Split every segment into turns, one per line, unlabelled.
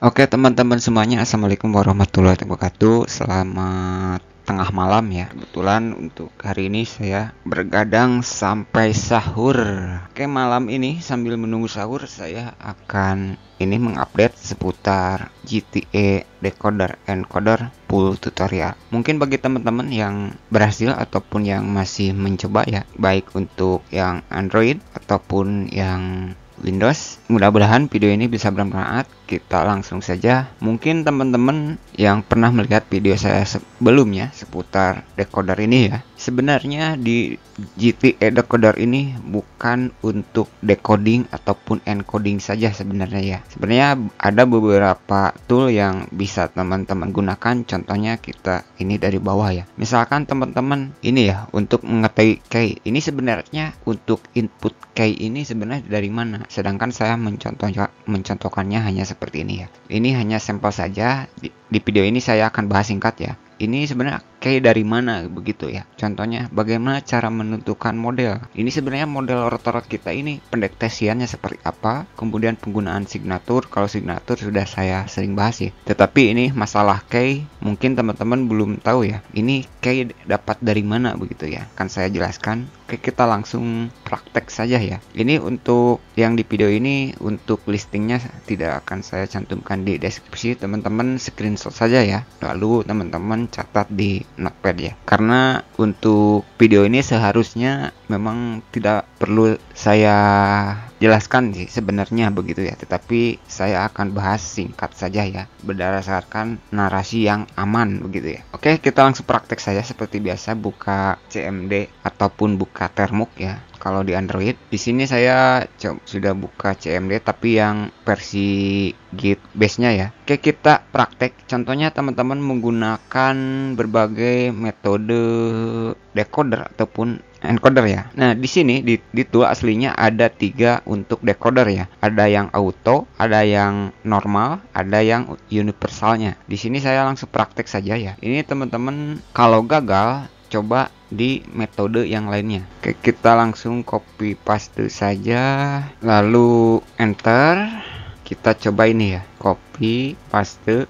Oke teman-teman semuanya, assalamualaikum warahmatullahi wabarakatuh. Selamat tengah malam ya. Kebetulan untuk hari ini saya bergadang sampai sahur. Oke, malam ini sambil menunggu sahur saya akan mengupdate seputar GTA Decoder Encoder full tutorial. Mungkin bagi teman-teman yang berhasil ataupun yang masih mencoba ya, baik untuk yang Android ataupun yang Windows, mudah-mudahan video ini bisa bermanfaat. Kita langsung saja. Mungkin teman-teman yang pernah melihat video saya sebelumnya seputar decoder ini ya, sebenarnya di GTA decoder ini bukan untuk decoding ataupun encoding saja sebenarnya ya. Sebenarnya ada beberapa tool yang bisa teman-teman gunakan. Contohnya kita ini dari bawah ya. Misalkan teman-teman ini ya, untuk mengetahui key ini sebenarnya untuk input key ini sebenarnya dari mana. Sedangkan saya mencontohkannya hanya seperti ini ya. Ini hanya sampel saja. Di video ini saya akan bahas singkat ya. Ini sebenarnya key dari mana begitu ya. Contohnya bagaimana cara menentukan model. Ini sebenarnya model rotor kita ini pendeteksiannya seperti apa. Kemudian penggunaan signatur. Kalau signatur sudah saya sering bahas ya. Tetapi ini masalah key mungkin teman-teman belum tahu ya. Ini key dapat dari mana begitu ya. Kan saya jelaskan. Oke, kita langsung praktek saja ya. Ini untuk yang di video ini untuk listingnya tidak akan saya cantumkan di deskripsi. Teman-teman screenshot saja ya. Lalu teman-teman catat di notepad ya. Karena untuk video ini seharusnya memang tidak perlu saya jelaskan sih sebenarnya begitu ya. Tetapi saya akan bahas singkat saja ya, berdasarkan narasi yang aman begitu ya. Oke, kita langsung praktek saja seperti biasa. Buka CMD ataupun buka Termux ya. Kalau di Android, di sini saya sudah buka CMD tapi yang versi Git base-nya ya. Oke, kita praktek. Contohnya teman-teman menggunakan berbagai metode decoder ataupun encoder ya. Nah, di sini di tool aslinya ada 3 untuk decoder ya. Ada yang auto, ada yang normal, ada yang universalnya. Di sini saya langsung praktek saja ya. Ini teman-teman kalau gagal coba di metode yang lainnya. Oke, kita langsung copy paste saja, lalu enter. Kita coba ini ya, copy paste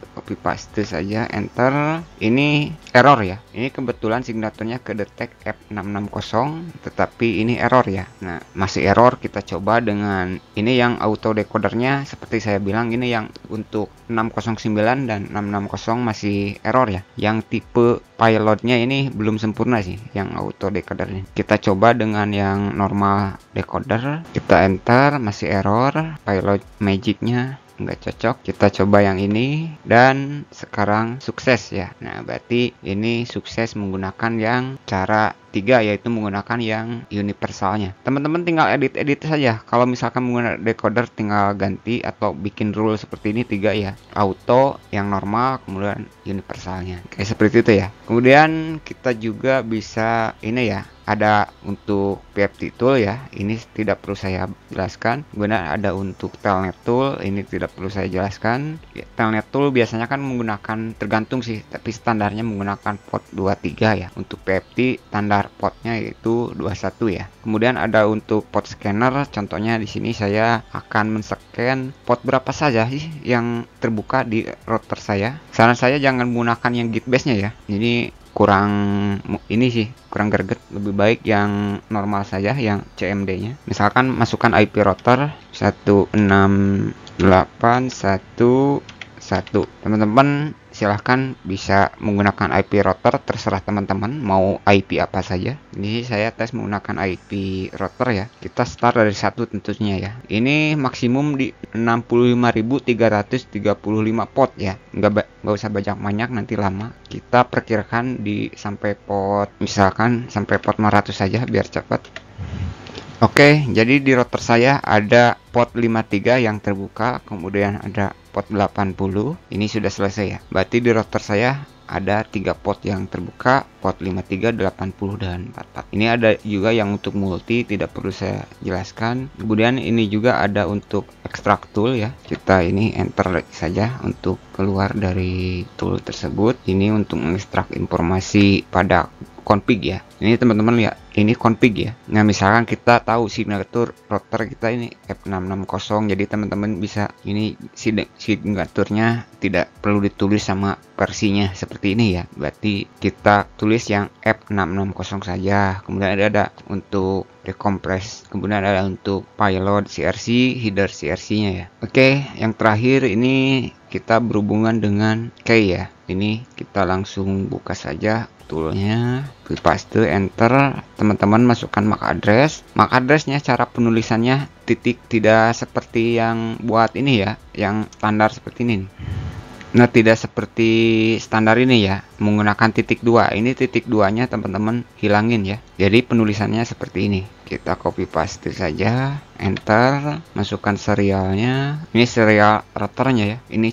saja, enter. Ini error ya. Ini kebetulan signaturnya kedetek F660, tetapi ini error ya. Nah, masih error. Kita coba dengan ini yang auto decodernya. Seperti saya bilang, ini yang untuk 609 dan 660 masih error ya. Yang tipe pilotnya ini belum sempurna sih, yang auto decodernya. Kita coba dengan yang normal decoder. Kita enter, masih error. Pilot magicnya nggak cocok. Kita coba yang ini dan sekarang sukses ya. Nah, berarti ini sukses menggunakan yang cara 3, yaitu menggunakan yang universalnya. Teman-teman tinggal edit saja. Kalau misalkan menggunakan decoder tinggal ganti atau bikin rule seperti ini 3 ya. Auto, yang normal, kemudian universalnya. Kayak seperti itu ya. Kemudian kita juga bisa ini ya, ada untuk PFT tool ya. Ini tidak perlu saya jelaskan. Kemudian ada untuk telnet tool, ini tidak perlu saya jelaskan. Ya, telnet tool biasanya kan menggunakan, tergantung sih, tapi standarnya menggunakan port 23 ya. Untuk PFT standar portnya yaitu 21 ya. Kemudian ada untuk port scanner. Contohnya di sini saya akan men-scan port berapa saja sih yang terbuka di router saya. Saran saya jangan menggunakan yang git base-nya ya. Ini kurang greget. Lebih baik yang normal saja, yang CMD-nya. Misalkan masukkan IP router 168.1.1. Teman-teman silahkan bisa menggunakan IP router, terserah teman-teman mau IP apa saja. Ini saya tes menggunakan IP router ya. Kita start dari 1 tentunya ya. Ini maksimum di 65.335 port ya. Nggak usah banyak-banyak, nanti lama. Kita perkirakan di sampai port, misalkan sampai port 500 saja biar cepat. Oke, jadi di router saya ada port 53 yang terbuka, kemudian ada port 80. Ini sudah selesai ya. Berarti di router saya ada 3 port yang terbuka, port 53, 80 dan 44. Ini ada juga yang untuk multi, tidak perlu saya jelaskan. Kemudian ini juga ada untuk extract tool ya. Kita ini enter saja untuk keluar dari tool tersebut. Ini untuk mengekstrak informasi pada config ya. Ini teman-teman lihat, ini config ya. Nah, misalkan kita tahu signature router kita ini F660, jadi teman-teman bisa ini signaturnya tidak perlu ditulis sama versinya seperti ini ya. Berarti kita tulis yang F660 saja. Kemudian ada untuk decompress, kemudian ada untuk payload CRC, header CRC-nya ya. Oke, yang terakhir ini kita berhubungan dengan key ya. Ini kita langsung buka saja toolnya, paste, enter, teman-teman masukkan MAC address. MAC addressnya cara penulisannya titik, tidak seperti yang buat ini ya, yang standar seperti ini. Nah, tidak seperti standar ini ya, menggunakan titik 2. Ini titik 2-nya teman-teman hilangin ya. Jadi penulisannya seperti ini. Kita copy paste saja, enter, masukkan serialnya. Ini serial routernya ya. Ini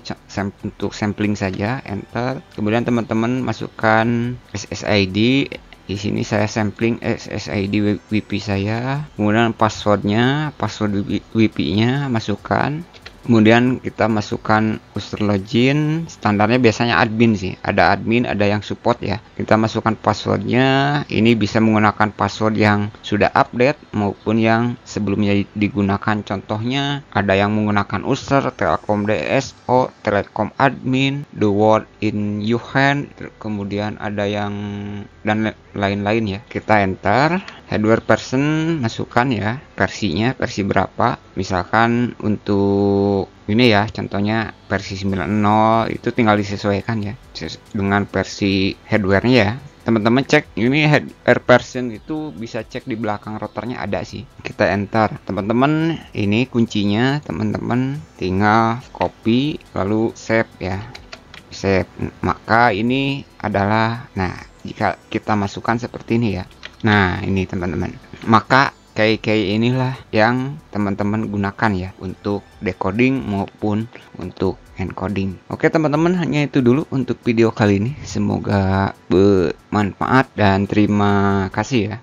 untuk sampling saja, enter. Kemudian teman-teman masukkan SSID. Di sini saya sampling SSID WP saya. Kemudian passwordnya, password WP-nya masukkan. Kemudian kita masukkan user login, standarnya biasanya admin sih, ada admin, ada yang support ya. Kita masukkan passwordnya, ini bisa menggunakan password yang sudah update maupun yang sebelumnya digunakan. Contohnya ada yang menggunakan user, Telkom DSO, Telkom admin, the word in your hand, kemudian ada yang dan lain-lain ya. Kita enter, hardware version masukkan ya, versinya versi berapa. Misalkan untuk ini ya, contohnya versi 9.0, itu tinggal disesuaikan ya dengan versi hardware-nya ya. Teman-teman cek ini hardware version, itu bisa cek di belakang routernya ada sih. Kita enter. Teman-teman, ini kuncinya, teman-teman tinggal copy lalu save ya. Save. Maka ini adalah, nah, jika kita masukkan seperti ini ya. Nah, ini teman-teman. Maka key inilah yang teman-teman gunakan ya untuk decoding maupun untuk encoding. Oke teman-teman, hanya itu dulu untuk video kali ini. Semoga bermanfaat dan terima kasih ya.